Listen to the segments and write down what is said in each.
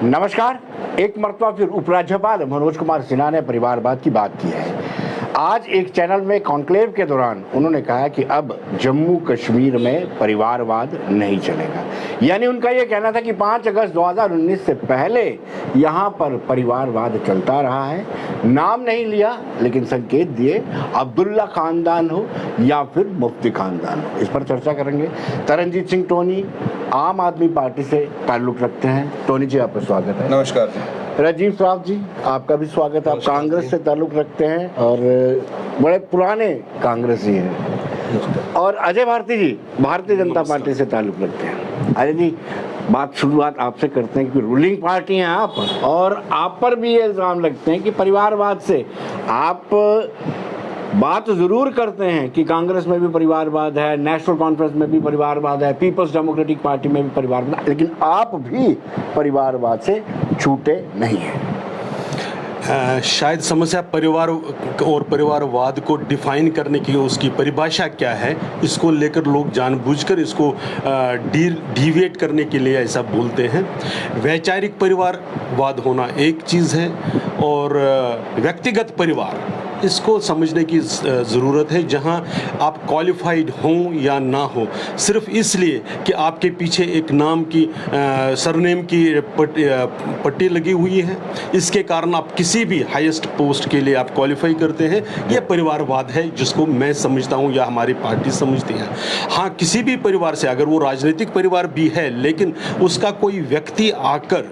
नमस्कार। एक मरतबा फिर उपराज्यपाल मनोज कुमार सिन्हा ने परिवारवाद की बात की है। आज एक चैनल में कॉन्क्लेव के दौरान उन्होंने कहा कि अब जम्मू कश्मीर में परिवारवाद नहीं चलेगा। यानी उनका ये कहना था कि 5 अगस्त 2019 से पहले यहाँ पर परिवारवाद चलता रहा है। नाम नहीं लिया, लेकिन संकेत दिए अब्दुल्ला खानदान हो या फिर मुफ्ती खानदान हो। इस पर चर्चा करेंगे। तरनजीत सिंह टोनी आम आदमी पार्टी से ताल्लुक रखते हैं। टोनी जी, आपका स्वागत है। नमस्कार। राजीव साहब जी, आपका भी स्वागत है। आप कांग्रेस से ताल्लुक रखते हैं और बड़े पुराने कांग्रेसी हैं। और अजय भारती जी भारतीय जनता पार्टी से ताल्लुक रखते हैं। अजय जी, शुरुआत आपसे करते हैं कि रूलिंग पार्टी हैं आप, और आप पर भी ये इल्जाम लगते हैं कि परिवारवाद से आप बात जरूर करते हैं कि कांग्रेस में भी परिवारवाद है, नेशनल कॉन्फ्रेंस में भी परिवारवाद है, पीपल्स डेमोक्रेटिक पार्टी में भी परिवारवाद है, लेकिन आप भी परिवारवाद से छूटे नहीं हैं। शायद समस्या परिवार और परिवारवाद को डिफाइन करने की उसकी परिभाषा क्या है, इसको लेकर लोग जानबूझकर इसको डिविएट करने के लिए ऐसा बोलते हैं। वैचारिक परिवारवाद होना एक चीज़ है और व्यक्तिगत परिवार, इसको समझने की ज़रूरत है। जहां आप क्वालिफाइड हों या ना हो, सिर्फ इसलिए कि आपके पीछे एक नाम की सरनेम की पट्टी लगी हुई है, इसके कारण आप किसी भी हाईएस्ट पोस्ट के लिए आप क्वालिफाई करते हैं, यह परिवारवाद है जिसको मैं समझता हूं या हमारी पार्टी समझती है। हाँ, किसी भी परिवार से, अगर वो राजनीतिक परिवार भी है, लेकिन उसका कोई व्यक्ति आकर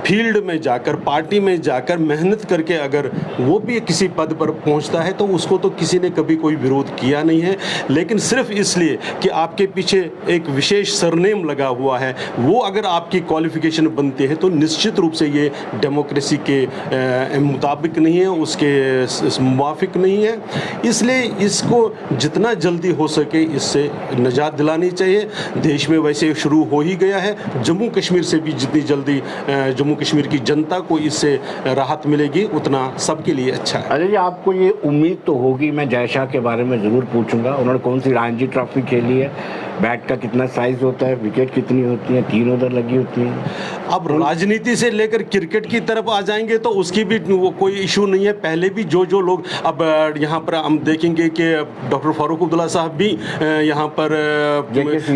फील्ड में जाकर, पार्टी में जाकर मेहनत करके अगर वो भी किसी पद पर पहुंचता है तो उसको तो किसी ने कभी कोई विरोध किया नहीं है। लेकिन सिर्फ इसलिए कि आपके पीछे एक विशेष सरनेम लगा हुआ है, वो अगर आपकी क्वालिफिकेशन बनती है तो निश्चित रूप से ये डेमोक्रेसी के मुताबिक नहीं है, उसके मुवाफिक नहीं है। इसलिए इसको जितना जल्दी हो सके इससे निजात दिलानी चाहिए। देश में वैसे शुरू हो ही गया है, जम्मू कश्मीर से भी जितनी जल्दी जम्मू कश्मीर की जनता को इससे राहत मिलेगी उतना सबके लिए अच्छा है। अजय जी, आपको ये उम्मीद तो होगी, मैं जय शाह के बारे में ज़रूर पूछूंगा। उन्होंने कौन सी रणजी ट्रॉफी खेली है, बैट का कितना साइज होता है, विकेट कितनी होती है, 3 ओवर लगी होती है। अब राजनीति से लेकर क्रिकेट की तरफ आ जाएंगे तो उसकी भी वो कोई इशू नहीं है। पहले भी जो लोग, अब यहाँ पर हम देखेंगे कि डॉक्टर फारूक अब्दुल्ला साहब भी यहाँ पर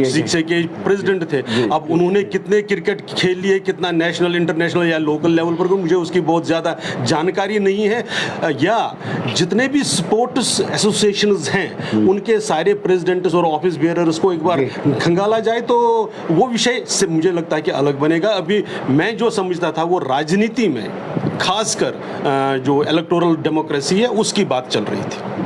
शिक्षा के प्रेसिडेंट थे। अब उन्होंने कितने क्रिकेट खेल लिए, कितना नेशनल, इंटरनेशनल या लोकल लेवल पर, मुझे उसकी बहुत ज़्यादा जानकारी नहीं है। या जितने भी स्पोर्ट्स एसोसिएशंस हैं उनके सारे प्रेसिडेंट्स और ऑफिस बेयरर्स को एक बार खंगाला जाए तो वो विषय से मुझे लगता है कि अलग बनेगा। अभी मैं जो समझता था वो राजनीति में खासकर जो इलेक्टोरल डेमोक्रेसी है उसकी बात चल रही थी।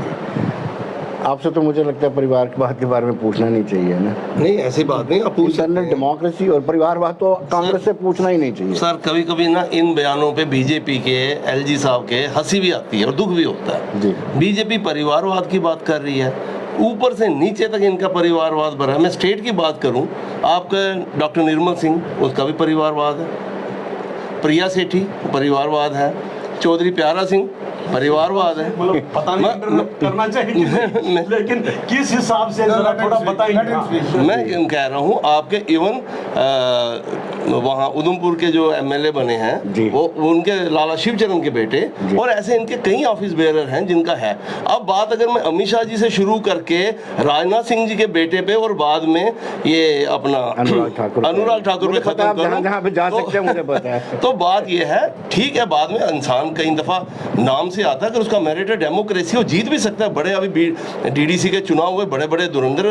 आपसे तो मुझे लगता है परिवार की बात के बारे में पूछना नहीं चाहिए ना। नहीं, ऐसी बात नहीं, आप पूछ सकते हैं। डेमोक्रेसी और परिवारवाद तो कांग्रेस से पूछना ही नहीं चाहिए। सर, कभी कभी ना इन बयानों पे बीजेपी के, एलजी साहब के हंसी भी आती है और दुख भी होता है जी। बीजेपी परिवारवाद की बात कर रही है, ऊपर से नीचे तक इनका परिवारवाद भरा है। मैं स्टेट की बात करूं, आपका डॉक्टर निर्मल सिंह, उसका भी परिवारवाद है। प्रिया सेठी, परिवारवाद है। चौधरी प्यारा सिंह, परिवारवाद है। पता नहीं करना चाहिए लेकिन किस हिसाब से जरा थोड़ा बताइए। मैं कह रहा हूँ आपके इवन वहाँ उधमपुर के जो एमएलए बने हैं वो उनके लाला शिवचरण के बेटे, और ऐसे इनके कई ऑफिस बेयरर हैं जिनका है। अब बात अगर मैं अमित शाह जी से शुरू करके राजनाथ सिंह जी के बेटे पे और बाद में ये अपना अनुराग ठाकुर पे खत्म करूँ तो बात ये है, ठीक है, बाद में इंसान कई दफा नाम से आता है, अगर उसका मेरिट है, डेमोक्रेसी, वो जीत भी सकता है। बड़े अभी डीडीसी के चुनाव हुए, बड़े बड़े धुरंधर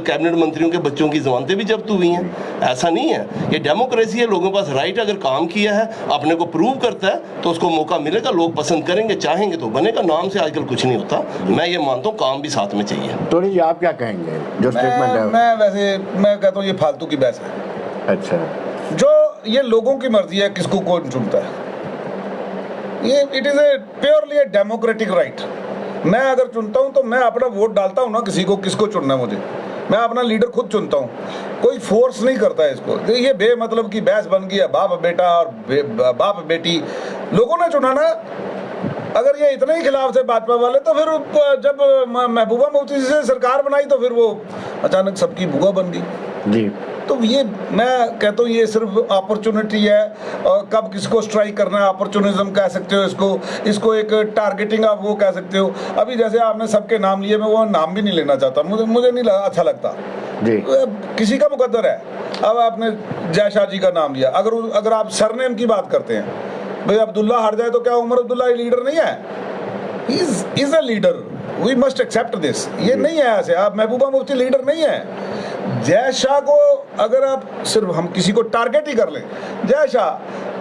कैबिनेट मंत्रियों के बच्चों की जमानतें भी जब्त हुई हैं। ऐसा नहीं है, ये डेमोक्रेसी है, लोगों के पास राइट, अगर काम किया है, अपने को प्रूव करता है तो उसको मौका मिलेगा, लोग पसंद करेंगे, चाहेंगे तो बनेगा। नाम से आजकल कुछ नहीं होता। मैं ये मानता हूँ काम भी साथ में चाहिए। टोनी जी, आप क्या कहेंगे जो स्टेटमेंट है? मैं कहता हूँ ये फालतू की बहस है। अच्छा, जो ये लोगों की मर्जी है किसको कौन चुनता है, ये it is a purely a democratic right. मैं अगर चुनता हूं तो मैं अपना वोट डालता हूं ना, किसी को किसको चुनना है मुझे, मैं अपना लीडर खुद चुनता हूं, कोई फोर्स नहीं करता है इसको। ये बेमतलब की बहस बन गई है, बाप बेटा और बाप बेटी, लोगों ने चुना ना। अगर ये इतने ही खिलाफ थे भाजपा वाले तो फिर जब महबूबा मुफ्ती से सरकार बनाई तो फिर वो अचानक सबकी बुआ बन गई जी। तो ये मैं कहता हूँ ये सिर्फ अपॉर्चुनिटी है, और कब किसको स्ट्राइक करना है, अपॉर्चुनिज्म कह सकते हो इसको एक टारगेटिंग आप वो कह सकते हो। अभी जैसे आपने सबके नाम लिए, मैं वो नाम भी नहीं लेना चाहता, मुझे नहीं अच्छा लगता जी। किसी का मुकद्दर है। अब आपने जय शाह जी का नाम लिया, अगर आप सरनेम की बात करते हैं, भाई अब्दुल्ला हट जाए तो क्या उमर अब्दुल्ला लीडर नहीं है? He is a leader, we must accept this. ये नहीं है ऐसे, आप महबूबा मुफ्ती लीडर नहीं है। जय शाह को अगर आप सिर्फ हम किसी को टारगेट ही कर लें, जय शाह,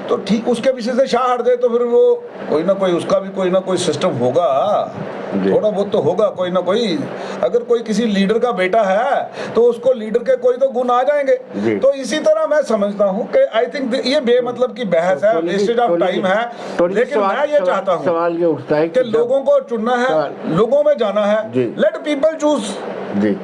तो ठीक उसके पीछे से शाह हट जाए तो फिर वो कोई ना कोई उसका भी कोई ना कोई सिस्टम होगा, थोड़ा बहुत तो होगा कोई ना कोई। अगर कोई किसी लीडर का बेटा है तो उसको लीडर के कोई तो गुण आ जाएंगे। तो इसी तरह मैं समझता हूँ कि आई थिंक ये बेमतलब की बहस है, वेस्टेज ऑफ टाइम है। लेकिन मैं ये चाहता हूँ सवाल ये उठता है कि लोगों को चुनना है, लोगों में जाना है, लेट पीपल चूज जी।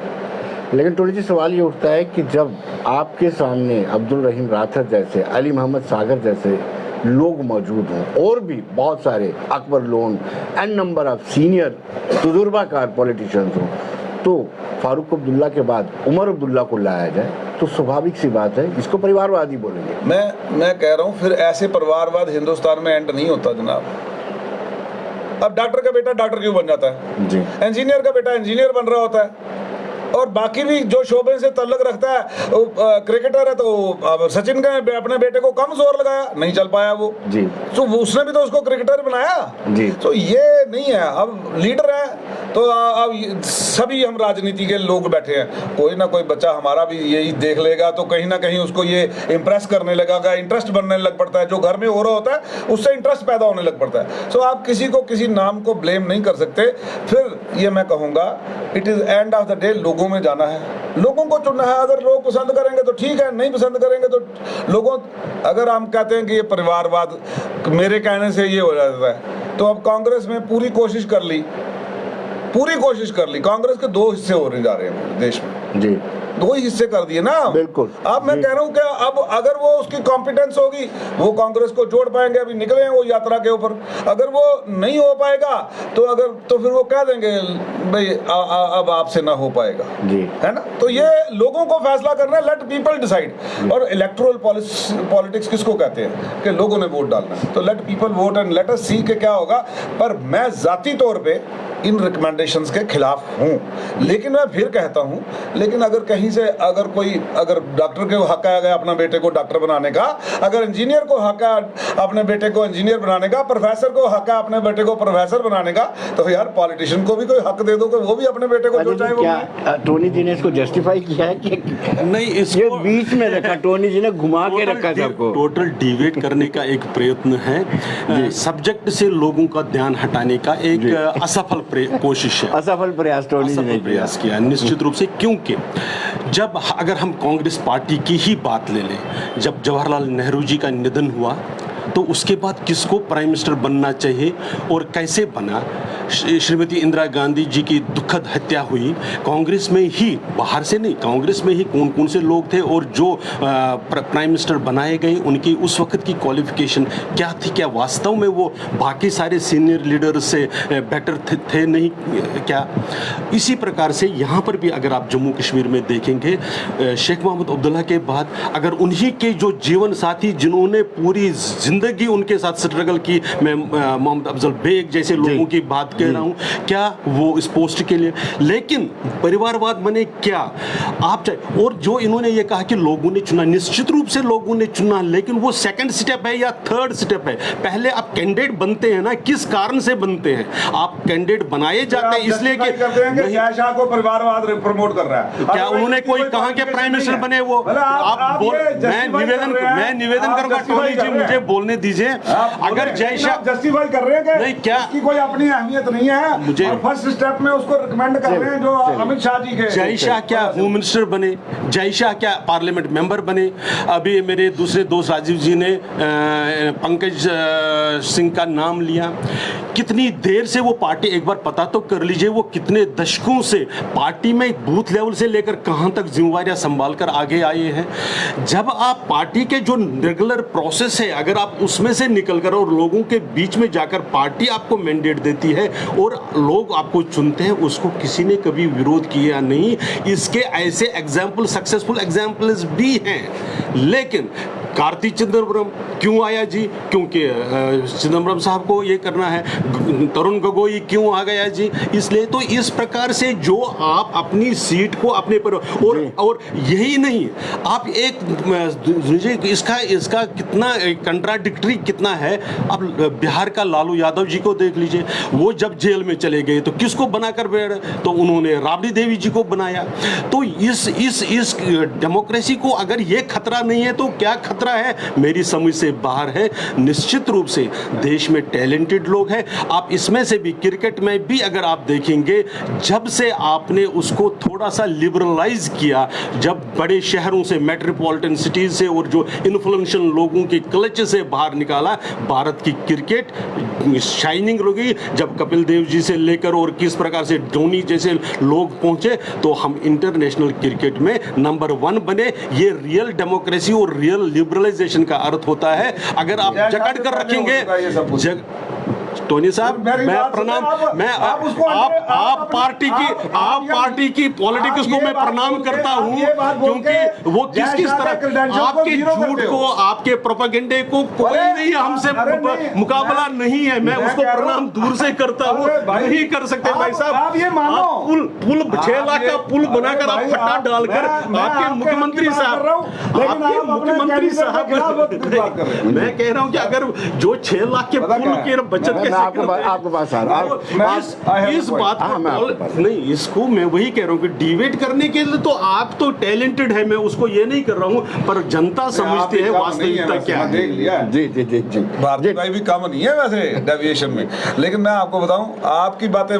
लेकिन टोनी जी सवाल ये उठता है कि जब आपके सामने अब्दुल रहीम राठौर जैसे, अली मोहम्मद सागर जैसे लोग मौजूद हों और भी बहुत सारे Akbar Lone and number of senior तजुर्बाकार पॉलिटिशियंस हों, तो फारूक अब्दुल्ला के बाद उमर अब्दुल्ला को लाया जाए तो स्वाभाविक सी बात है इसको परिवारवादी बोलेंगे। मैं कह रहा हूँ फिर ऐसे परिवारवाद हिंदुस्तान में एंड नहीं होता जनाब। अब डॉक्टर का बेटा डॉक्टर क्यों बन जाता है जी, इंजीनियर का बेटा इंजीनियर बन रहा होता है, और बाकी भी जो शोबे से ताल्लुक रखता है, क्रिकेटर है तो सचिन का अपने बेटे को कम जोर लगाया, नहीं चल पाया वो जी, तो उसने भी तो उसको क्रिकेटर बनाया जी। तो ये नहीं है, अब लीडर है तो अब सभी हम राजनीति के लोग बैठे हैं, कोई ना कोई बच्चा हमारा भी यही देख लेगा तो कहीं ना कहीं उसको ये इम्प्रेस करने लगेगा, इंटरेस्ट बनने लग पड़ता है, जो घर में हो रहा होता है उससे इंटरेस्ट पैदा होने लग पड़ता है। सो आप किसी को किसी नाम को ब्लेम नहीं कर सकते। फिर ये मैं कहूँगा it is end of the day लोगों में जाना है, लोगों को चुनना है। अगर लोग पसंद करेंगे तो ठीक है, नहीं पसंद करेंगे तो लोगों, अगर हम कहते हैं कि ये परिवारवाद मेरे कहने से ये हो जाता है, तो अब कांग्रेस में पूरी कोशिश कर ली, कांग्रेस के दो हिस्से होने जा रहे हैं देश में जी, दो ही हिस्से कर दिए ना बिल्कुल। अब मैं कह रहा हूँ कि अब अगर वो उसकी कॉम्पिटेंस होगी वो कांग्रेस को जोड़ पाएंगे, अभी निकले हैं वो यात्रा के ऊपर। अगर वो नहीं हो पाएगा तो फिर वो कह देंगे भाई अब आपसे ना हो पाएगा जी, है ना। तो ये लोगों को फैसला करना है, लेट पीपल डिसाइड। और इलेक्टोरल पॉलिटिक्स किसको कहते हैं कि लोगों ने वोट डालना है, तो let people vote and let us see के क्या होगा। पर मैं जाती तौर पे इन रिकमेंडेशंस के खिलाफ हूँ, लेकिन मैं फिर कहता हूँ, लेकिन अगर कहीं से अगर डॉक्टर को हक है अपना बेटे को डॉक्टर बनाने का, अगर इंजीनियर को हक है अपने बेटे को इंजीनियर बनाने का, प्रोफेसर को हक है अपने बेटे को प्रोफेसर बनाने का, तो यार पॉलिटिशियन को भी कोई हक दे दो कि वो भी अपने बेटे को जो चाहे वो। क्या टोनी जी ने इसको जस्टिफाई किया है कि नहीं, इसको बीच में रखा, टोनी जी ने घुमा के रखा सबको, टोटल डिवेट करने का एक प्रयत्न है, सब्जेक्ट से लोगों का ध्यान हटाने का एक असफल कोशिश है, असफल प्रयास टोनी जी ने प्रयास किया निश्चित रूप से। क्योंकि जब अगर हम कांग्रेस पार्टी की ही बात ले लें, जब जवाहरलाल नेहरू जी का निधन हुआ तो उसके बाद किसको प्राइम मिनिस्टर बनना चाहिए और कैसे बना, श्रीमती इंदिरा गांधी जी की दुखद हत्या हुई, कांग्रेस में ही, बाहर से नहीं, कांग्रेस में ही कौन कौन से लोग थे और जो प्राइम मिनिस्टर बनाए गए उनकी उस वक्त की क्वालिफिकेशन क्या थी, क्या वास्तव में वो बाकी सारे सीनियर लीडर से बेटर थे नहीं क्या। इसी प्रकार से यहाँ पर भी अगर आप जम्मू कश्मीर में देखेंगे, शेख मोहम्मद अब्दुल्ला के बाद अगर उन्हीं के जो जीवन साथी जिन्होंने पूरी जिंदगी उनके साथ स्ट्रगल की, मैं मोहम्मद अफजल बेग जैसे लोगों की बात कह रहा हूँ, क्या वो इस पोस्ट के लिए, लेकिन परिवारवाद बने क्या आप चाहे। और जो इन्होंने ये कहा कि लोगों ने चुना, निश्चित रूप से लोगों ने चुना, लेकिन वो सेकंड स्टेप है या थर्ड स्टेप है। पहले आप कैंडिडेट बनते हैं ना, किस कारण से बनते हैं, आप कैंडिडेट बनाए जाते हैं इसलिए कि जय शाह को परिवारवाद प्रमोट कर रहा है, क्या उन्होंने कोई कहा कि प्राइम मिनिस्टर बने वो, आप मैं निवेदन करूंगा टोनी जी मुझे बोलने दीजिए। अगर जय शाह जस्टिफाई कर रहे हैं नहीं, क्या इसकी कोई अपनी अहमियत नहीं है, मुझे फर्स्ट स्टेप में उसको रिकमेंड कर रहे हैं जो अमित शाह जी के। जय शाह क्या होम मिनिस्टर बने, जय शाह क्या पार्लियामेंट मेंबर बने। अभी मेरे दूसरे दोस्त राजीव जी ने पंकज सिंह का नाम लिया, कितनी देर से वो पार्टी, एक बार पता तो कर लीजिए वो कितने दशकों से पार्टी में बूथ लेवल से लेकर कहां तक जिम्मेवारियां संभाल कर आगे आए हैं। जब आप पार्टी के जो रेगुलर प्रोसेस है अगर आप आप उसमें से निकलकर और लोगों के बीच में जाकर पार्टी आपको मैंडेट देती है और लोग आपको चुनते हैं, उसको किसी ने कभी विरोध किया नहीं। इसके ऐसे एग्जाम्पल, सक्सेसफुल एग्जाम्पल्स भी हैं। लेकिन कार्ति चिदंबरम क्यों आया जी? क्योंकि चिदंबरम साहब को ये करना है। तरुण गोगोई क्यों आ गया जी? इसलिए तो इस प्रकार से जो आप अपनी सीट को अपने पर और यही नहीं, आप एक इसका कितना कंट्राडिक्टरी कितना है। अब बिहार का लालू यादव जी को देख लीजिए, वो जब जेल में चले गए तो किसको बनाकर बैठ, तो उन्होंने राबड़ी देवी जी को बनाया। तो इस डेमोक्रेसी को अगर ये खतरा नहीं है तो क्या खतरा है? मेरी समझ से बाहर है। निश्चित रूप से देश में टैलेंटेड लोग हैं। आप इसमें से भी, क्रिकेट में भी अगर आप देखेंगे, जब से आपने उसको थोड़ा सा लिबरलाइज किया, जब बड़े शहरों से, मेट्रोपॉलिटन सिटीज से और जो इन्फ्लुएंशियल लोगों की क्लच से बाहर निकाला, भारत की क्रिकेट शाइनिंग हो गई। जब कपिल देव जी से लेकर और किस प्रकार से धोनी जैसे लोग पहुंचे, तो हम इंटरनेशनल क्रिकेट में नंबर 1 बने। ये रियल डेमोक्रेसी और रियल लिबरलाइजेशन का अर्थ होता है। अगर आप जकड़ कर रखेंगे, टोनी साहब, मैं प्रणाम, मैं आप पार्टी की पॉलिटिक्स को मैं प्रणाम करता हूं, क्योंकि वो किस तरह आपके झूठ को, आपके प्रोपेगेंडे को कोई नहीं हमसे मुकाबला नहीं है। मैं उसको प्रणाम दूर से करता हूं। नहीं कर सकते भाई साहब। आप पुल 6 लाख का पुल बनाकर आप फट्टा डालकर आपके मुख्यमंत्री साहब, मैं कह रहा हूं कि अगर जो 6 लाख के पुल के बचत आपको पास आ रहा इस बात को नहीं, इसको मैं वही कह रहा हूँ कि डिबेट करने के लिए तो आप तो टैलेंटेड है, मैं उसको ये नहीं कर रहा हूँ, पर जनता समझती है वास्तविकता क्या है। जी भारती भाई भी कम नहीं है वैसे डेविएशन में, लेकिन मैं आपको बताऊं, आपकी बातें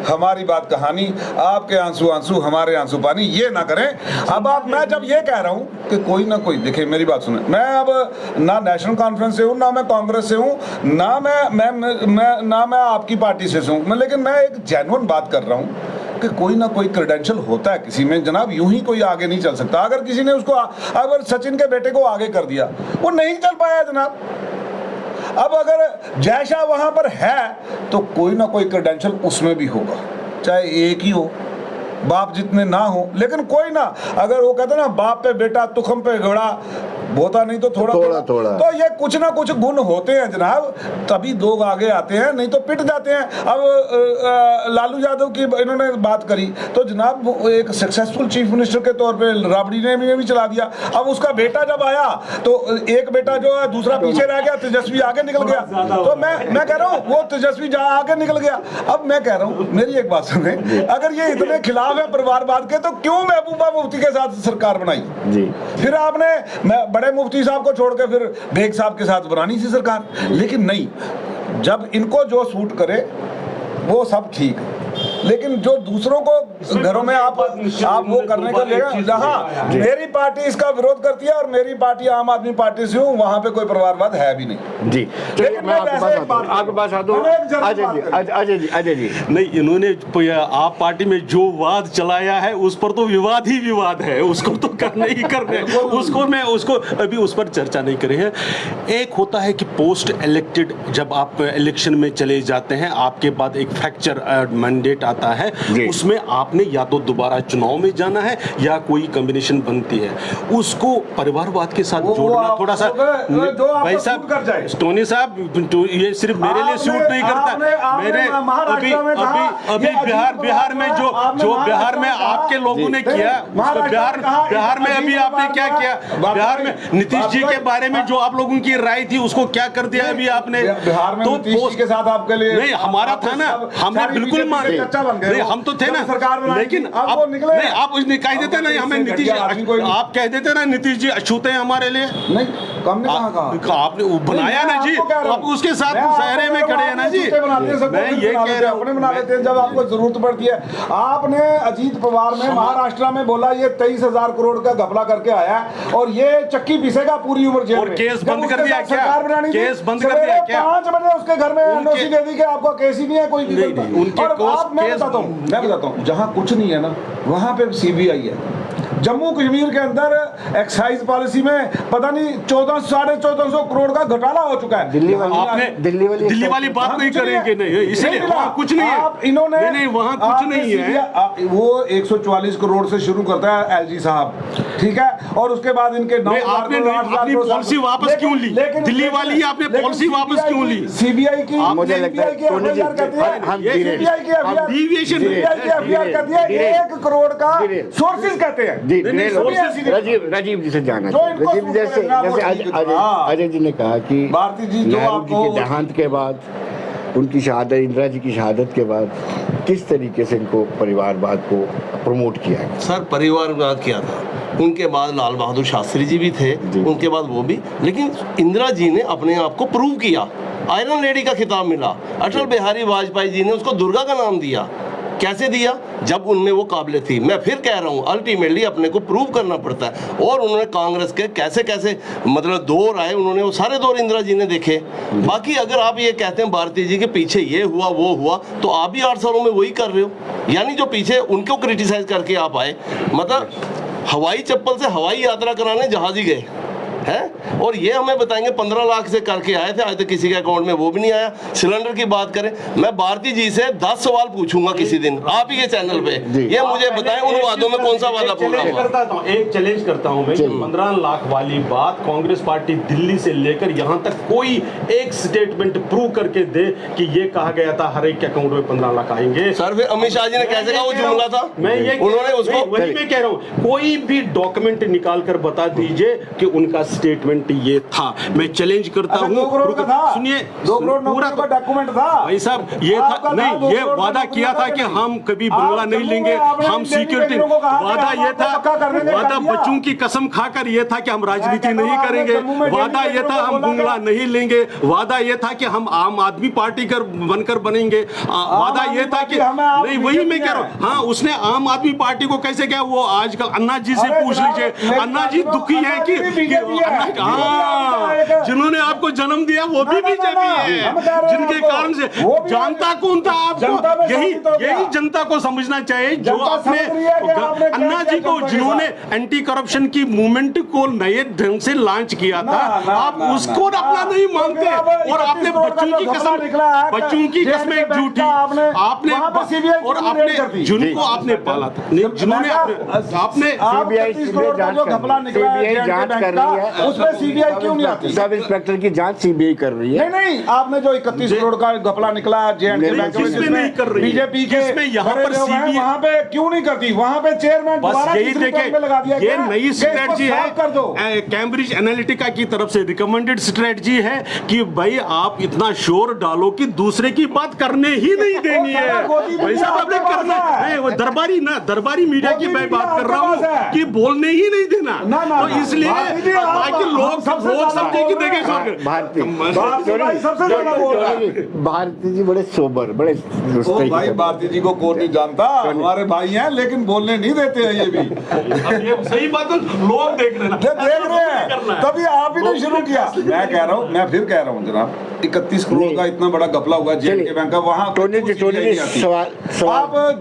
हमारी बात कहानी, आपके आंसू आंसू हमारे आंसू पानी, ये ना करें। अब मैं जब ये कह रहा हूं कि कोई ना कोई, देखिए मेरी बात सुने, मैं अब ना नेशनल कॉन्फ्रेंस से हूं, ना मैं कांग्रेस से हूं, ना मैं आपकी पार्टी से हूं, लेकिन मैं एक जेन्युइन बात कर रहा हूं कि कोई ना कोई क्रेडेंशियल होता है किसी में जनाब। यूं ही कोई आगे नहीं चल सकता। अगर किसी ने उसको, अगर सचिन के बेटे को आगे कर दिया, वो नहीं चल पाया जनाब। अब अगर जैसा वहां पर है तो कोई ना कोई क्रेडेंशियल उसमें भी होगा, चाहे एक ही हो, बाप जितने ना हो, लेकिन कोई ना। अगर वो कहते ना, बाप पे बेटा तुखम पे घोड़ा, बोता नहीं तो थोड़ा, तो ये कुछ ना कुछ गुण होते हैं जनाब, तभी लोग आगे आते हैं, नहीं तो पिट जाते हैं। अब लालू यादव की इन्होंने बात करी, तो जनाब एक सक्सेसफुल चीफ मिनिस्टर के तौर पे राबड़ी ने भी चला दिया। अब उसका बेटा जब आया तो एक बेटा जो है दूसरा पीछे रह गया, तेजस्वी आगे निकल गया। तो मैं कह रहा हूँ वो तेजस्वी आगे निकल गया। अब मैं कह रहा हूँ, मेरी एक बात सुने, अगर ये इतने खिलाफ है परिवारवाद के, तो क्यों महबूबा मुफ्ती के साथ सरकार बनाई जी? फिर आपने बड़े मुफ्ती साहब को छोड़ के फिर बेग साहब के साथ बनानी थी सरकार। लेकिन नहीं, जब इनको जो सूट करे वो सब ठीक, लेकिन जो दूसरों को घरों में आप वो करने को लेगा, जहाँ मेरी पार्टी इसका विरोध करती है और मेरी पार्टी आम आदमी पार्टी से हूँ, वहाँ पे कोई परिवारवाद है भी नहीं जी। लेकिन मैं आपके पास आता हूँ अजय जी, नहीं, इन्होंने आप पार्टी में जो वाद चलाया है उस पर तो विवाद ही विवाद है, उसको तो करने ही करने, उसको अभी उस पर चर्चा नहीं करें हैं। एक होता है कि पोस्ट इलेक्टेड, जब आप इलेक्शन में चले जाते हैं, आपके बाद एक फ्रैक्चर मैंडेट आता है, उसमें आपने या तो दोबारा चुनाव में जाना है या कोई कॉम्बिनेशन बनती है, उसको परिवारवाद के साथ जोड़ना थोड़ा सा। भाई साहब, टोनी साहब, ये सिर्फ मेरे लिए सूट नहीं करता। मेरे अभी बिहार में जो बिहार में आपके लोगों ने किया, बिहार में अभी आपने क्या किया? बिहार में नीतीश जी के बारे में जो आप लोगों की राय थी उसको क्या कर दिया अभी आपने? बिहार में नीतीश जी के साथ आपके लिए नहीं, हमारा था ना, हमने बिल्कुल माने, नहीं हम तो थे ना, लेकिन अब नहीं, आप कह देते ना हमें नीतीश, आप कह देते ना नीतीश जी अछूते हैं हमारे लिए। नहीं, कहा आपने बनाया ना जी, आप उसके साथ शहरे में खड़े हैं ना जी। मैं ये कह रहा हूँ, बना लेते हैं जब आपको जरूरत पड़ती है। आपने अजीत पवार में महाराष्ट्र में बोला ये 23,000 करोड़ का घपला करके आया और ये चक्की पीसेगा पूरी उम्र जेल में। केस बंद कर दिया क्या? केस बंद कर दिया क्या? 5 बजे उसके घर में एनओसी दे दी कि आपका केस ही नहीं है कोई भी। मैं बताता हूँ, जहाँ कुछ नहीं है ना वहाँ पे सीबीआई है। जम्मू कश्मीर के अंदर एक्साइज पॉलिसी में पता नहीं 1400-1450 करोड़ का घोटाला हो चुका है। दिल्ली दिल्ली वाली बात नहीं करेंगे, नहीं इसीलिए वहाँ कुछ नहीं है। आप इन्होंने नहीं वहाँ कुछ नहीं है। वो 144 करोड़ से शुरू करता है एलजी साहब, ठीक है, और उसके बाद इनके आपने अपनी पॉलिसी वापस क्यों ली? दिल्ली वाली आपने पॉलिसी वापस क्यों ली? सीबीआई की मुझे लगता है एफआईआर कहती है 1 करोड़ का सोर्सेज कहते हैं। राजीव जी से जाना, राजीव जैसे अजय जी ने कहा कि भारती जी जो नेहरू जी के देहांत के बाद, उनकी शहादत, इंदिरा जी की शहादत के बाद किस तरीके से इनको परिवारवाद को प्रमोट किया है? सर परिवारवाद किया था, उनके बाद लाल बहादुर शास्त्री जी भी थे, उनके बाद वो भी, लेकिन इंदिरा जी ने अपने आप को प्रूव किया, आयरन लेडी का खिताब मिला। अटल बिहारी वाजपेयी जी ने उसको दुर्गा का नाम दिया। कैसे दिया? जब उनमें वो काबिल थी। मैं फिर कह रहा हूँ, अल्टीमेटली अपने को प्रूव करना पड़ता है। और उन्होंने कांग्रेस के कैसे कैसे मतलब दौर आए, उन्होंने वो सारे दौर इंदिरा जी ने देखे। बाकी अगर आप ये कहते हैं भारती जी के पीछे ये हुआ वो हुआ, तो आप भी 8 सालों में वही कर रहे हो। यानी जो पीछे उनको क्रिटिसाइज करके आप आए, मतलब हवाई चप्पल से हवाई यात्रा कराने जहाज ही गए हैं, और ये हमें बताएंगे 15 लाख से करके आए थे, आज तक किसी के अकाउंट में वो भी नहीं आया। सिलेंडर की बात करें, मैं भारती जी से 10 सवाल पूछूंगा किसी दिन, आप ही के चैनल पे, ये मुझे बताएं उन वादों में कौन सा वादा पूरा हुआ। एक चैलेंज करता हूं मैं, 15 लाख वाली बात कांग्रेस पार्टी दिल्ली से लेकर यहां तक कोई एक स्टेटमेंट प्रूव करके दे कि ये कहा गया था हर एक के अकाउंट में 15 लाख आएंगे। सर फिर अमित शाह जी ने कैसे कहा वो जुमला था? मैं ये उन्होंने उसको, वही मैं कह रहा हूं, कोई भी डॉक्यूमेंट निकाल कर बता दीजिए कि उनका स्टेटमेंट ये था। मैं चैलेंज करता हूं, सुनिए, 2 करोड़ पूरा डॉक्यूमेंट था भाई साहब, ये था नहीं, ये वादा किया था कि हम कभी बंगला नहीं लेंगे, हम सिक्योरिटी, वादा ये था, वादा बच्चों की कसम खाकर ये था कि हम राजनीति नहीं करेंगे, वादा ये था हम बंगला नहीं लेंगे, वादा ये था कि हम आम आदमी पार्टी कर बनकर बनेंगे, वादा ये था कि नहीं, वही मैं कह रहा हूँ। हाँ, उसने आम आदमी पार्टी को कैसे किया वो आजकल अन्ना जी से पूछ लीजिए। अन्ना जी दुखी है कि जिन्होंने आपको जन्म दिया वो भी बीजेपी है, जिनके कारण से जानता कौन था आपको, यही जनता को समझना चाहिए। जो आपने अन्ना जी को, जिन्होंने एंटी करप्शन की मूवमेंट को नए ढंग से लॉन्च किया था, आप उसको अपना नहीं मानते, और आपने बच्चों की कसमें झूठी आपने, और आपने जिनको आपने पाला था, जिन्होंने आपने जो घपला निकला है जांच कर रही है, उसमें सीबीआई क्यों नहीं आती? सब इंस्पेक्टर की जांच सीबीआई कर रही है। नहीं, आपने जो 31 करोड़ का घपला निकला जेएंडके बैंक में, जिसमें बीजेपी के यहाँ पर सीबीआई वहाँ पे क्यों नहीं करती? वहाँ पे चेयरमैन दोबारा यही देखे, ये नई स्ट्रेटजी है, कर दो। कैम्ब्रिज एनालिटिका की तरफ से रिकमेंडेड स्ट्रेटजी है कि भाई आप इतना शोर डालो कि दूसरे की बात करने ही नहीं देनी है। भाई साहब आपने करना है, वो दरबारी मीडिया की मैं बात कर रहा हूँ कि बोलने ही नहीं देना। तो इसलिए बाकी लोग समझे कि देखे भारती जी बड़े सोबर, बड़े भाई भारती जी को कौन नहीं जानता, हमारे भाई हैं, लेकिन बोलने नहीं देते हैं। ये भी ये सही बात है, लोग देख रहे हैं, तभी आप ही ने शुरू किया। मैं कह रहा हूँ, मैं फिर कह रहा हूँ जनाब, 31 करोड़ का इतना बड़ा घपला हुआ जेएंडके बैंक का, वहाँ आप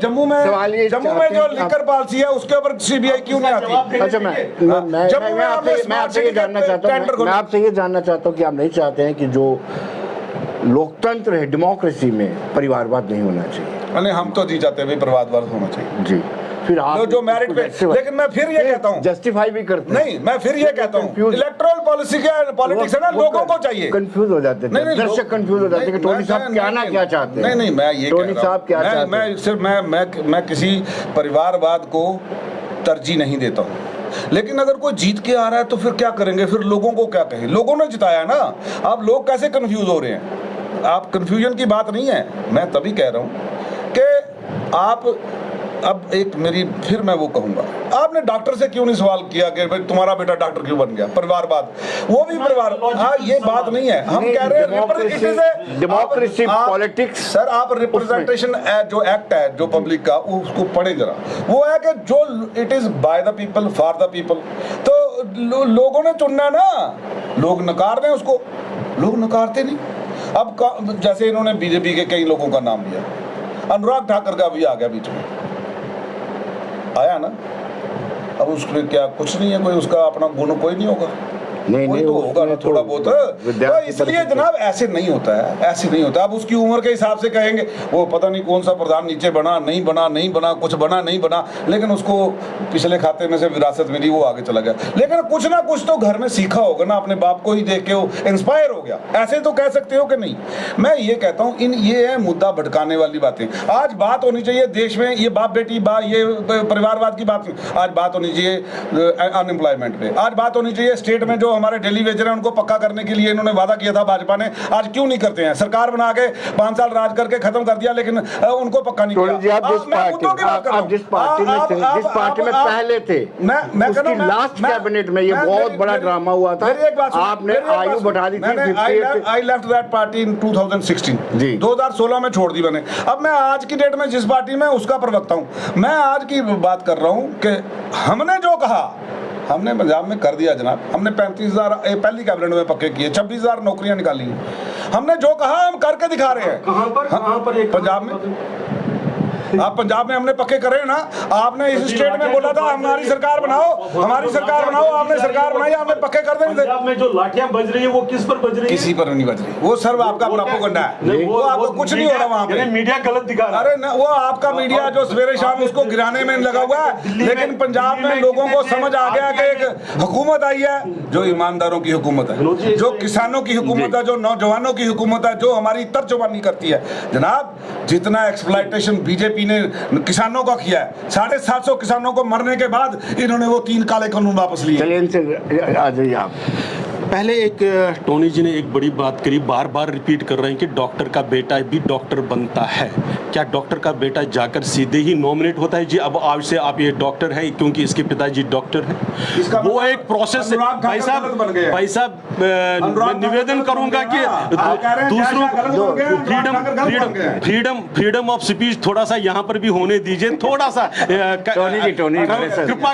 जम्मू में जो लिकर पॉलिसी है उसके ऊपर सीबीआई क्यों नहीं आती? अच्छा, मैं आपसे ये जानना चाहता हूँ कि आप नहीं चाहते हैं कि जो लोकतंत्र है, डेमोक्रेसी में परिवारवाद नहीं होना चाहिए? नहीं, हम तो जी जाते हैं परिवारवाद होना चाहिए जी। फिर आप जो मेरिट पे, लेकिन मैं फिर ये कहता हूँ, जस्टिफाई भी करते हैं। नहीं, मैं फिर ये कहता हूँ, इलेक्टोरल पॉलिसी के पॉलिटिक्स है ना, लोगों को चाहिए। कंफ्यूज हो जाते हैं, दर्शक कंफ्यूज हो जाते हैं कि टोनी साहब क्या चाहते हैं। नहीं, मैं ये टोनी साहब क्या चाहते हैं। मैं सिर्फ मैं किसी परिवारवाद को तरजीह नहीं देता हूँ, लेकिन अगर कोई जीत के आ रहा है तो फिर क्या करेंगे? फिर लोगों को क्या कहें? लोगों ने जिताया ना, अब लोग कैसे कंफ्यूज हो रहे हैं? आप कंफ्यूजन की बात नहीं है, मैं तभी कह रहा हूँ कि आप अब एक मेरी फिर मैं वो कहूंगा, आपने डॉक्टर से क्यों नहीं सवाल किया कि भाई तुम्हारा बेटा डॉक्टर क्यों बन गया? परिवारवाद, वो भी परिवार, हाँ ये बात नहीं है। हम कह रहे हैं डेमोक्रेसी पॉलिटिक्स। सर आप रिप्रेजेंटेशन जो एक्ट है जो पब्लिक का, उसको पढ़े जरा। वो है कि जो it is by the people for the people, तो लोगों ने चुनना है ना, लोग नकार दें उसको, लोग नकारते नहीं। अब जैसे इन्होंने बीजेपी के कई लोगों का नाम लिया, अनुराग ठाकुर का भी आ गया बीच में, आया ना, अब उसमें क्या कुछ नहीं है, कोई उसका अपना गुण कोई नहीं होगा, नहीं कोई नहीं तो होगा ना थोड़ा बहुत। तो इसलिए जनाब ऐसे नहीं होता है, ऐसे नहीं होता। अब उसकी उम्र के हिसाब से कहेंगे वो पता नहीं कौन सा प्रधान नीचे बना नहीं बना कुछ बना नहीं बना, लेकिन उसको पिछले खाते में से विरासत मिली, वो आगे चला गया। लेकिन कुछ ना कुछ तो घर में सीखा होगा ना, अपने बाप को ही देख के वो इंस्पायर हो गया, ऐसे तो कह सकते हो कि नहीं। मैं ये कहता हूँ ये है मुद्दा भटकाने वाली बातें। आज बात होनी चाहिए देश में, ये बाप बेटी ये परिवारवाद की बात, आज बात होनी चाहिए अनएम्प्लॉयमेंट पे, आज बात होनी चाहिए स्टेट में जो हमारे डेली वेजर हैं उनको पक्का करने के लिए इन्होंने वादा किया था भाजपा ने, आज क्यों नहीं करते हैं? सरकार बना के 5 साल राज करके खत्म कर दिया, लेकिन उनको पक्का नहीं किया। आप जिस पार्टी में पहले थे, उसकी लास्ट कैबिनेट में ये बहुत बड़ा ड्रामा हुआ था, आपने आयु बढ़ा दी थी। आई लेफ्ट दैट पार्टी इन 2016, 2016 में छोड़ दी मैंने। अब मैं आज की डेट में जिस पार्टी में उसका प्रवक्ता हूं, मैं आज की बात कर रहा हूं कि हमने जो कहा हमने पंजाब में कर दिया जनाब। हमने 35,000 पहली कैबिनेट में पक्के किए, 26,000 नौकरियां निकाली। हमने जो कहा हम करके दिखा रहे हैं। कहां पर पंजाब में, आप पंजाब में हमने पक्के करे ना। आपने इस स्टेट में बोला था हमारी सरकार बनाओ, हमारी सरकार बनाओ, आपने सरकार बनाई, आपने पक्के कर देंगे। पंजाब में जो लाठियां बज रही है वो किस पर बज रही है? किसी पर नहीं बज रही, वो सर्व आपका प्रोपेगेंडा है, वो आपको कुछ नहीं हो रहा वहां पे। मीडिया गलत दिखा रहा है। अरे ना, वो आपका मीडिया जो सवेरे शाम उसको गिराने में लगा हुआ है, लेकिन पंजाब में लोगों को समझ आ गया कि एक हुकूमत आई है जो ईमानदारों की हुकूमत है, जो किसानों की हुकूमत है, जो नौजवानों की हुकूमत है, जो हमारी तर्जुमानी करती है। जनाब जितना एक्सप्लॉयटेशन बीजेपी ने किसानों का किया है, 750 किसानों को मरने के बाद इन्होंने वो 3 काले कानून वापस लिए। चलिए इनसे आ जाइए आप। पहले एक टोनी जी ने एक बड़ी बात करी, बार बार रिपीट कर रहे हैं कि डॉक्टर का बेटा भी डॉक्टर बनता है। क्या डॉक्टर का बेटा जाकर सीधे ही नॉमिनेट होता है? जी अब आज से आप ये डॉक्टर है क्योंकि इसके पिताजी डॉक्टर हैं। वो एक प्रोसेस है। भाई साहब मैं निवेदन करूंगा कि दूसरों फ्रीडम ऑफ स्पीच थोड़ा सा यहाँ पर भी होने दीजिए, थोड़ा सा कृपा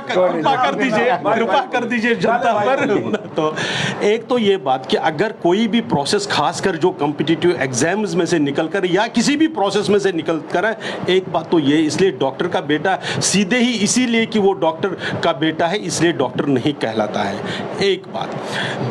कर दीजिए जनता पर। तो एक तो ये बात कि अगर कोई भी प्रोसेस, खासकर जो कॉम्पिटिटिव एग्जाम्स में से निकलकर या किसी भी प्रोसेस में से निकल कर है, एक बात तो ये, इसलिए डॉक्टर का बेटा सीधे ही इसीलिए कि वो डॉक्टर का बेटा है इसलिए डॉक्टर नहीं कहलाता है, एक बात।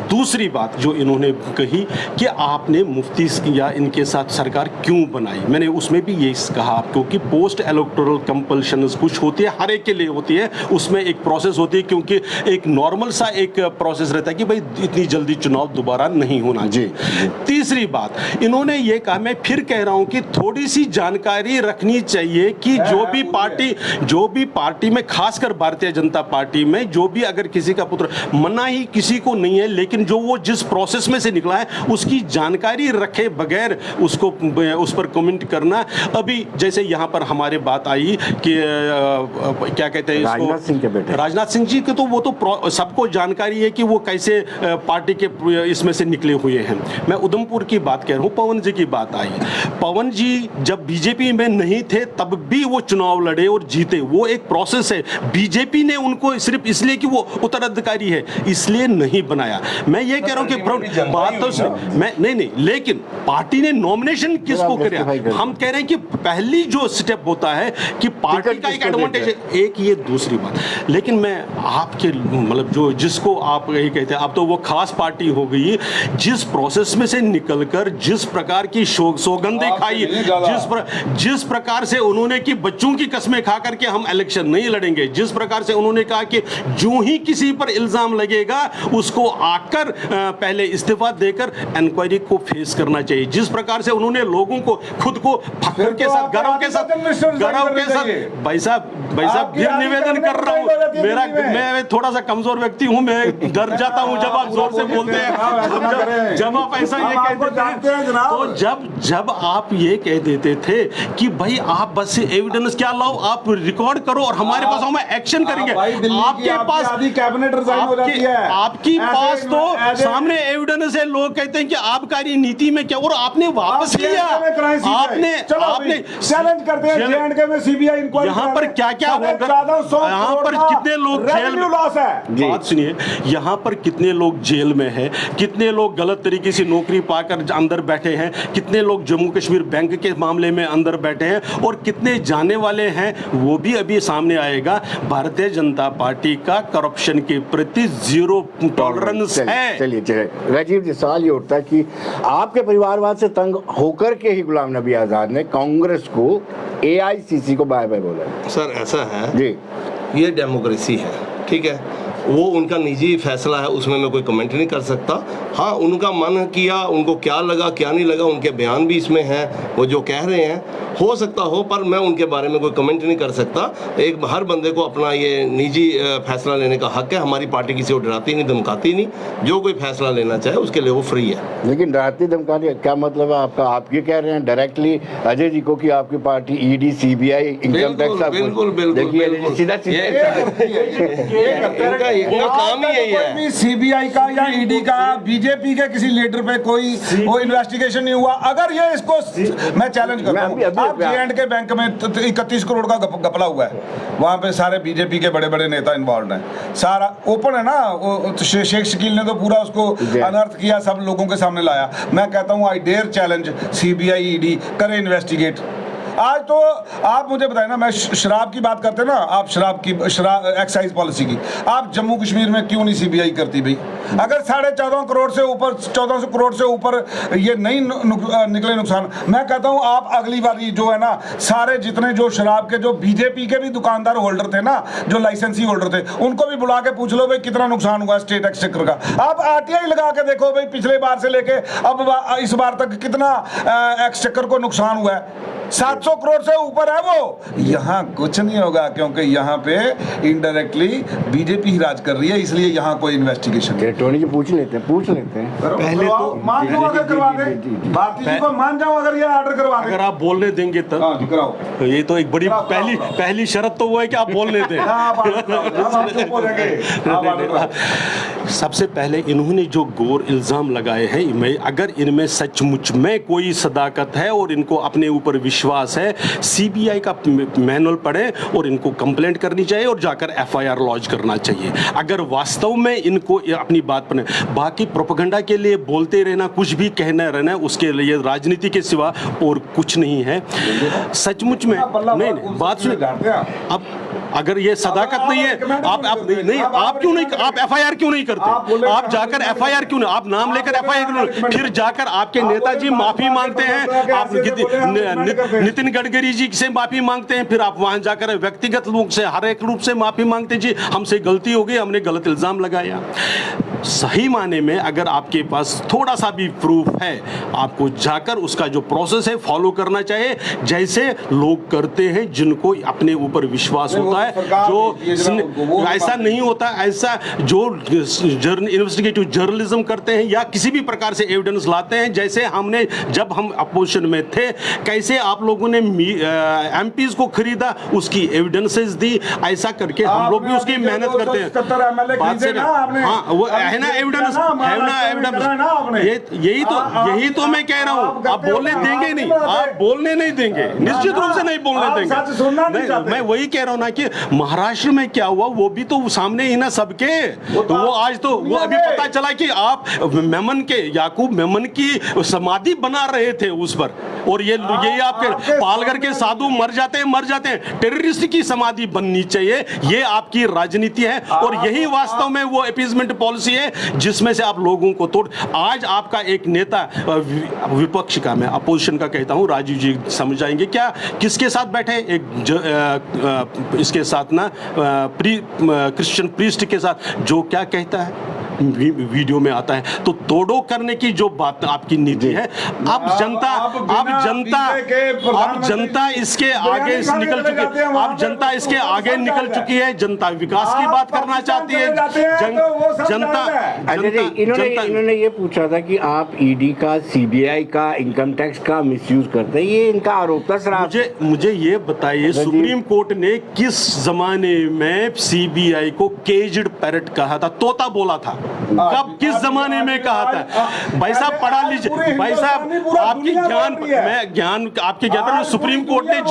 दूसरी बात जो इन्होंने कही कि आपने मुफ्ती या इनके साथ सरकार क्यों बनाई, मैंने उसमें भी ये कहा क्योंकि पोस्ट इलेक्टोरल कंपल्शन कुछ होती है, हर एक के लिए होती है, उसमें एक प्रोसेस होती है, क्योंकि एक नॉर्मल सा एक प्रोसेस रहता है कि भाई इतनी जल्दी चुनाव दोबारा नहीं होना चाहिए। तीसरी बात इन्होंने ये कहा, मैं फिर कह रहा हूं कि थोड़ी सी जानकारी रखनी चाहिए कि जो भी पार्टी में, खासकर भारतीय जनता पार्टी में, जो भी अगर किसी का पुत्र, मना ही किसी को नहीं है, लेकिन जो वो जिस प्रोसेस में से निकला है उसकी जानकारी रखे बगैर उसको उस पर कमेंट करना। अभी जैसे यहाँ पर हमारे बात आई कि क्या कहते हैं राजनाथ सिंह के बेटे, राजनाथ सिंह जी के, तो वो तो सबको जानकारी है कि वो कैसे पार्टी के इसमें से निकले हुए हैं। मैं उधमपुर की बात कह रहा हूँ, पवन जी की बात आई। पवन जी जब बीजेपी में नहीं थे तब भी वो चुनाव लड़े और जीते, वो एक प्रोसेस है। बीजेपी ने उनको सिर्फ इसलिए कि वो उत्तराधिकारी है इसलिए नहीं बनाया। मैं ये कह रहा हूँ कि बात तो मैं नहीं, लेकिन पार्टी ने नॉमिनेशन किसको किया? हम कह रहे हैं कि पहली जो स्टेप होता है कि पार्टी का एक एडवांटेज है, एक ये। दूसरी बात, लेकिन मैं आपके मतलब जो जिसको आप यही कहते हैं, अब तो वो खास पार्टी हो गई, जिस प्रोसेस में से निकलकर जिस प्रकार की सौगंधें खाई, जिस प्रकार से उन्होंने कि बच्चों की कस्में खा करके हम इलेक्शन नहीं लड़ेंगे, जिस प्रकार से उन्होंने कहा कि जो ही किसी पर इल्जाम लगेगा उसको आकर पहले इस्तीफा देकर इंक्वायरी को फेस करना चाहिए, जिस प्रकार से उन्होंने लोगों को खुद को फखर के साथ, गर्व के साथ, भाई साहब फिर निवेदन कर रहा हूं, मैं थोड़ा सा कमजोर व्यक्ति हूं, मैं डर जाता हूं जब आप जोर से बोलते हैं, जब आप ऐसा ये कह देते हैं, तो जब आप ये कह देते थे कि भाई आप बस एविडेंस क्या लाओ, आप रिकॉर्ड करो और हमारे पास हम एक्शन करेंगे। आपके पास कैबिनेट रिजाइन हो जाती है, आपकी पास तो सामने एविडेंस है, लोग कहते हैं कि आबकारी नीति में क्या, और आपने वापस लिया, आपने चैलेंज करते हैं जेएंडके में सीबीआई इंक्वायरी, यहाँ पर क्या क्या होगा, यहाँ पर कितने लोग जेल में, बात सुनिए, यहाँ पर कितने लोग जेल जेल में है, कितने लोग गलत तरीके से नौकरी पाकर अंदर बैठे हैं, कितने लोग जम्मू कश्मीर बैंक के मामले में अंदर बैठे हैं और कितने जाने वाले हैं, वो भी अभी सामने आएगा। भारतीय जनता पार्टी का करप्शन के प्रति जीरो टॉलरेंस है। चलिए राजीव जी, सवाल ये उठता है कि आपके परिवारवाद से तंग होकर के ही गुलाम नबी आजाद ने कांग्रेस को, AICC को बाय बाय बोला। सर ऐसा है जी, ये डेमोक्रेसी है, ठीक है, वो उनका निजी फैसला है, उसमें मैं कोई कमेंट नहीं कर सकता। हाँ, उनका मन किया, उनको क्या लगा क्या नहीं लगा, उनके बयान भी इसमें हैं, वो जो कह रहे हैं हो सकता हो, पर मैं उनके बारे में कोई कमेंट नहीं कर सकता। एक हर बंदे को अपना ये निजी फैसला लेने का हक है। हमारी पार्टी किसी को डराती नहीं, धमकाती नहीं, जो कोई फैसला लेना चाहे उसके लिए वो फ्री है। लेकिन डराती धमकाती क्या मतलब है आपका? आप ये कह रहे हैं डायरेक्टली अजय जी को कि आपकी party ED, CBI, income tax, बिल्कुल देखिए सीधा इनका काम ही यही है। CBI का या ED का बीजेपी के किसी लीडर पे कोई इन्वेस्टिगेशन नहीं हुआ। अगर ये इसको मैं चैलेंज करता हूँ, आप J&K बैंक में 31 करोड़ का घपला हुआ है, वहाँ पे सारे बीजेपी के बड़े बड़े नेता इन्वॉल्व हैं, सारा ओपन है ना। शेख शकील ने तो पूरा उसको अनर्थ किया, सब लोगों के सामने लाया। मैं कहता हूँ I dare challenge CBI, ED करे इन्वेस्टिगेट। आज तो आप मुझे बताएं ना, मैं शराब की बात करते ना, आप शराब एक्साइज पॉलिसी की, आप जम्मू कश्मीर में क्यों नहीं CBI करती भाई? अगर 14.5 करोड़ से ऊपर, 1400 करोड़ से ऊपर ये नहीं निकले नुकसान, मैं कहता हूँ आप अगली बारी जो है ना, सारे जितने जो शराब के जो बीजेपी के भी दुकानदार होल्डर थे ना, जो लाइसेंसी होल्डर थे, उनको भी बुला के पूछ लो भाई कितना नुकसान हुआ स्टेट एक्सचेकर का। आप RTI लगा के देखो भाई, पिछले बार से लेके अब इस बार तक कितना एक्सचेकर को नुकसान हुआ है। 700 करोड़ से ऊपर है वो। यहाँ कुछ नहीं होगा, क्योंकि यहाँ पे इनडायरेक्टली बीजेपी ही राज कर रही है, इसलिए यहाँ कोई इन्वेस्टिगेशन। टोनी जी पूछ लेते हैं। पहले तो मान जाओ, अगर करवा दे, भारतीय जी को मान जाओ अगर ये ऑर्डर करवा दे, अगर आप बोलने देंगे तब। हाँ जी, कराओ। तो ये तो एक बड़ी पहली शर्त तो वो है कि आप बोलने दें। सबसे पहले इन्होंने जो गौर इल्जाम लगाए हैं, अगर इनमें सचमुच में कोई सदाकत है और इनको अपने ऊपर विश्वास है, CBI का मैनुअल पढ़े और इनको कंप्लेंट करनी चाहिए और जाकर FIR लॉन्च करना चाहिए। अगर वास्तव में इनको अपनी बात पर, बाकी प्रोपेगेंडा के लिए बोलते रहना, कुछ भी कहना रहना, उसके लिए राजनीति के सिवा और कुछ नहीं है। सचमुच में नहीं बात सुनिए, अब अगर ये सदाकत नहीं है, आप क्यों नहीं, आप FIR क्यों नहीं करते? आप जाकर FIR क्यों नहीं, आप नाम लेकर FIR क्यों नहीं? फिर जाकर आपके नेताजी माफी मांगते हैं, आप नितिन गडकरी जी से माफी मांगते हैं, फिर आप वहां जाकर व्यक्तिगत रूप से हर एक रूप से माफी मांगते हैं, जी हमसे गलती हो गई, हमने गलत इल्जाम लगाया। सही माने में अगर आपके पास थोड़ा सा भी प्रूफ है, आपको जाकर उसका जो प्रोसेस है फॉलो करना चाहिए, जैसे लोग करते हैं जिनको अपने ऊपर विश्वास होता है। जो ऐसा नहीं होता, ऐसा जो इन्वेस्टिगेटिव जर्नलिज्म करते हैं या किसी भी प्रकार से एविडेंस लाते हैं, जैसे हमने जब हम अपोजिशन में थे, कैसे आप लोगों ने MPs को खरीदा, उसकी एविडेंसेस दी, ऐसा करके हम लोग भी उसकी मेहनत करते हैं। बात से हाँ, वो है ना एविडेंस, है ना एविडेंस। यही तो मैं कह रहा हूँ। आप बोलने देंगे नहीं, आप बोलने नहीं देंगे, निश्चित रूप से नहीं बोलने देंगे। मैं वही कह रहा हूँ ना कि महाराष्ट्र में क्या हुआ वो भी तो सामने ही ना सबके। तो वो आज तो वो अभी पता चला कि आप मेमन के, याकूब मेमन की समाधि बना रहे थे उस पर, और ये आपके पालघर के साधु मर जाते हैं। टेररिस्ट की समाधि बननी चाहिए, ये आपकी राजनीति है और यही वास्तव में वो अपीजमेंट पॉलिसी है जिसमें से आप लोगों को तोड़। आज आपका एक नेता, विपक्ष का, मैं अपोजिशन का कहता हूं, राजीव जी समझ जाएंगे क्या, किसके साथ बैठे, इसके साथ ना क्रिश्चियन प्रीस्ट के साथ, जो क्या कहता है वीडियो में आता है, तो तोड़ो करने की जो बात आपकी नीति है, अब जनता इसके आगे निकल चुकी है। अब जनता इसके आगे निकल चुकी है, जनता विकास की बात करना चाहती है। इन्होंने ये पूछा था कि आप ED का, CBI का, इनकम टैक्स का मिसयूज करते हैं, ये इनका आरोप था सर। मुझे ये बताइए, सुप्रीम कोर्ट ने किस जमाने में CBI को केज्ड पैरट कहा था, तोता बोला था? कब किस जमाने में कहा था? भाई साहब पढ़ा लीजिए, भाई साहब आपकी ज्ञान आपके ज्ञान में सुप्रीम कोर्ट ने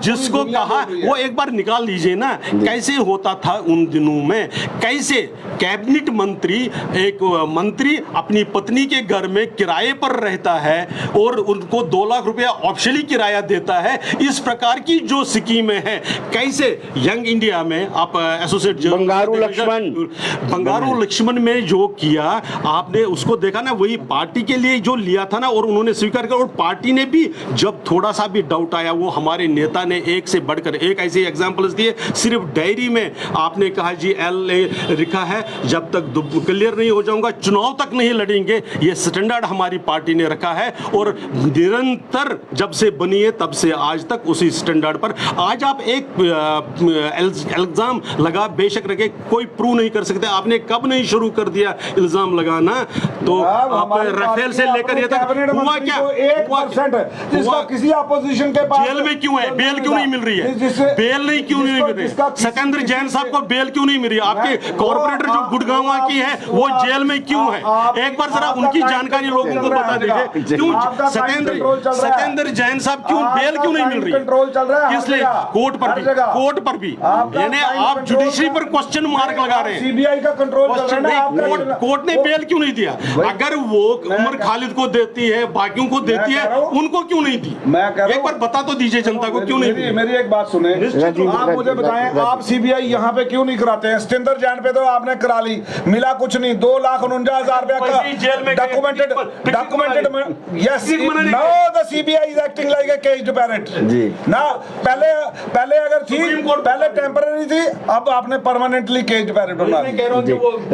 जिसको कहा वो एक बार निकाल लीजिए ना, कैसे होता था उन दिनों में, कैसे कैबिनेट मंत्री एक मंत्री अपनी पत्नी के घर में किराए पर रहता है और उनको 2 लाख रुपया ऑप्शनली किराया देता है। इस प्रकार की जो स्कीमें हैं, कैसे यंग इंडिया में आप एसोसिएट बंगारू लक्ष्मण में जो किया आपने उसको देखा ना, वही पार्टी के लिए जो लिया था ना, और उन्होंने स्वीकार किया, और पार्टी ने भी जब थोड़ा सा भी डाउट आया वो हमारे नेता ने एक से बढ़कर एक ऐसे एग्जांपल्स दिए। सिर्फ डायरी में आपने कहा जी लिखा है जब तक क्लियर नहीं हो जाऊंगा चुनाव तक नहीं लड़ेंगे, ये स्टैंडर्ड हमारी पार्टी ने रखा है और निरंतर जब से बनी है तब से आज तक उसी स्टैंडर्ड पर। आज आप एक इल्जाम लगा बेशक रखे, कोई प्रूव नहीं कर सकते। आपने कब नहीं शुरू कर दिया इल्जाम लगाना? तो आप राफेल से लेकर ये तक हुआ क्या? 1% जिसका किसी अपोजिशन के पास जेल में क्यों है? बेल क्यों नहीं मिल रही है? बेल नहीं क्यों नहीं मिल रही? सतेंद्र जैन साहब को बेल क्यों नहीं मिल रही? आपके कॉर्पोरेटर जो गुड़गांव की है वो जेल में क्यों है? एक बार जरा उनकी जानकारी लोगों को बता दीजिए। क्यों सतेंद्र जैन साहब क्यों बेल क्यों नहीं मिल रही? कंट्रोल चल रहा है इसलिए कोर्ट पर भी यानी आप जुडिशरी पर क्वेश्चन मार्क लगा रहे हैं। सीबीआई का कंट्रोल चल रहा है। कोर्ट ने बेल क्यों नहीं दिया? अगर वो उमर खालिद को देती है, बाकियों को देती है, उनको क्यों नहीं दी? एक बार बता तो दीजिए जनता को क्यों नहीं दी? मेरी एक बात सुने, आप मुझे बताएं, आप सीबीआई यहाँ पे क्यों नहीं कराते हैं? सतेंद्र जैन पे तो आपने करा ली, मिला कुछ नहीं, 2,49,000 रुपया का documented yes, now the CBI is acting like a caged parrot ना। पहले अगर थी, पहले टेम्पररी थी, अब आपने परमानेंटली केज्ड पैरेट बना दी।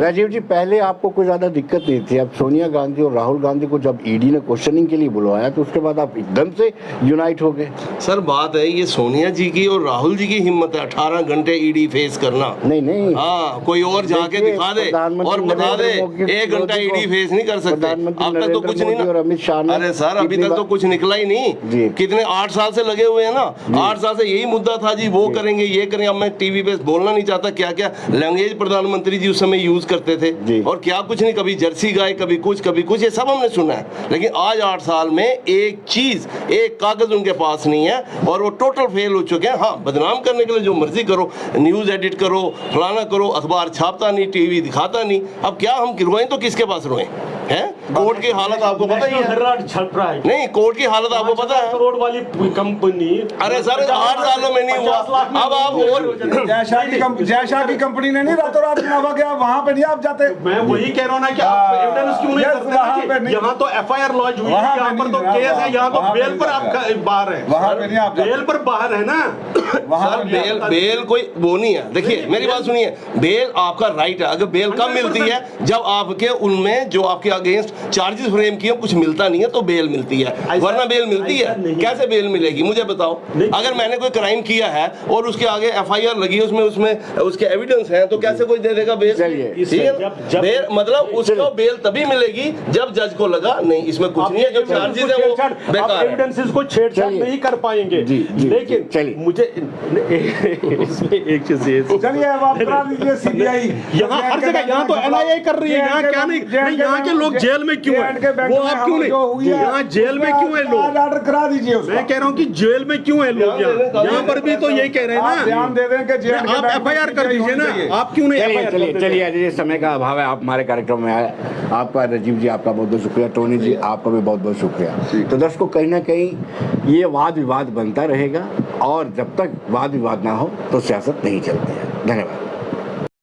राजीव जी, पहले आपको कोई ज्यादा दिक्कत नहीं थी। अब सोनिया गांधी और राहुल गांधी को जब ईडी ने क्वेश्चनिंग के लिए बुलवाया तो उसके बाद आप एकदम से यूनाइट हो गए। सर बात है ये सोनिया जी की और राहुल जी की हिम्मत है 18 घंटे ईडी फेस करना। नहीं हाँ, कोई और जाके दिखा दे और बता दे 1 घंटा ईडी फेस नहीं कर सकते। अब तक तो कुछ नहीं ना, अमित शाह। अरे सर अभी तक तो कुछ निकला ही नहीं। कितने 8 साल से लगे हुए हैं ना, 8 साल से यही मुद्दा था जी, वो करेंगे ये करेंगे। अब मैं टीवी पे बोलना नहीं चाहता क्या क्या लैंग्वेज प्रधानमंत्री जी उस समय यूज करते थे और क्या कुछ नहीं, कभी जर्सी गाय, कभी कुछ, ये सब हमने सुना है। लेकिन आज 8 साल में एक चीज, एक कागज उनके पास नहीं है और वो टोटल फेल हो चुके हैं। हाँ, बदनाम करने के लिए जो मर्जी करो, न्यूज एडिट करो, फलाना करो, अखबार छापता नहीं, टीवी दिखाता नहीं। अब क्या हम रोएं तो किसके पास रोएं? हैं? कोर्ट की हालत आपको पता ही है। नहीं, कोर्ट की हालत आपको पता है। करोड़ वाली कंपनी, अरे सर 8 सालों में नहीं हुआ। अब आप और जयशाह की कंपनी ने नहीं रातों रात मुनाफा किया, वहां पे नहीं आप जाते। मैं वही कह रहा हूँ ना कि आप एविडेंस क्यों नहीं करते? यहाँ तो एफआईआर लॉन्च हुई है, यहाँ पर तो केस है, यहाँ तो बेल पर आप बाहर है, वहां पे नहीं आप बेल पर बाहर है ना। सर बेल कोई वो नहीं है। देखिए मेरी बात सुनिए, बेल आपका राइट है। अगर बेल कब मिलती है? जब आपके उनमें जो आपके अगेंस्ट चार्जेस फ्रेम किए कुछ मिलता नहीं है तो बेल मिलती है, वरना बेल मिलती है? कैसे बेल मिलेगी मुझे बताओ? अगर मैंने कोई क्राइम किया है और उसके आगे एफआईआर लगी है, उसमें उसके एविडेंस हैं, तो कैसे कोई दे देगा बेल? बेल मतलब उसको बेल तभी मिलेगी जब जज को लगा नहीं इसमें कुछ नहीं है, जो चार्जेस है वो बेकार है। एविडेंसेस को छेड़छाड़ नहीं कर पाएंगे। लेकिन चलिए मुझे इसमें एक चीज चलिए अब आप करा दीजिए सीबीआई। यहाँ हर जगह, यहाँ तो एनआईए कर रही है, यहाँ क्या नहीं, यहाँ के लोग जेल में क्यों है? वो आप क्यों नहीं? यहाँ जेल में क्यों है लोग? ऑर्डर करा दीजिए। मैं कह रहा हूँ कि जेल में क्यों है लोग? यहाँ पर भी तो यही कह रहे हैं ना, ध्यान दे दें कि आप एफआईआर कर दीजिए ना। आप क्यों नहीं? चलिए समय का अभाव है, आप हमारे कार्यक्रम में आए। आपका राजीव जी आपका बहुत बहुत शुक्रिया, टोनी जी आपका भी बहुत बहुत शुक्रिया। तो दर्शकों, कहीं ना कहीं ये वाद विवाद बनता रहेगा और जब तक वाद विवाद ना हो तो सियासत नहीं चलती है। धन्यवाद।